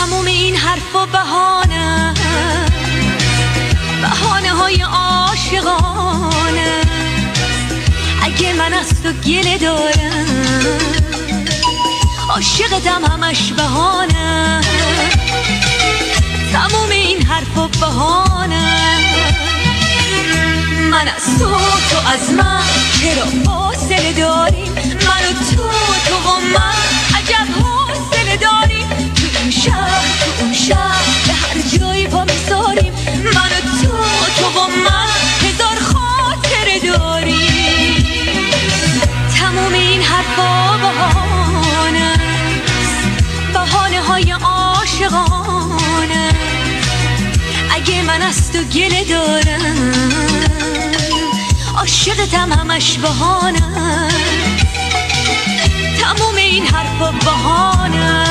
تموم این حرفا بهانه های عاشقانه. اگه من از تو گله دارم عاشقتم همش بهانه. تموم این حرفا بهانه. من از تو از من چرا فاصله داریم؟ من و تو و من عجب حوصله داریم. تو این شهر تو اون شهر به هر جایی پا میذاریم. من و تو و من هزار خاطره داریم. تموم این حرفا بهانه های عاشقانه. اگه من از تو گله دارم عاشقتم همش بهانه. تموم این حرفا بهانه.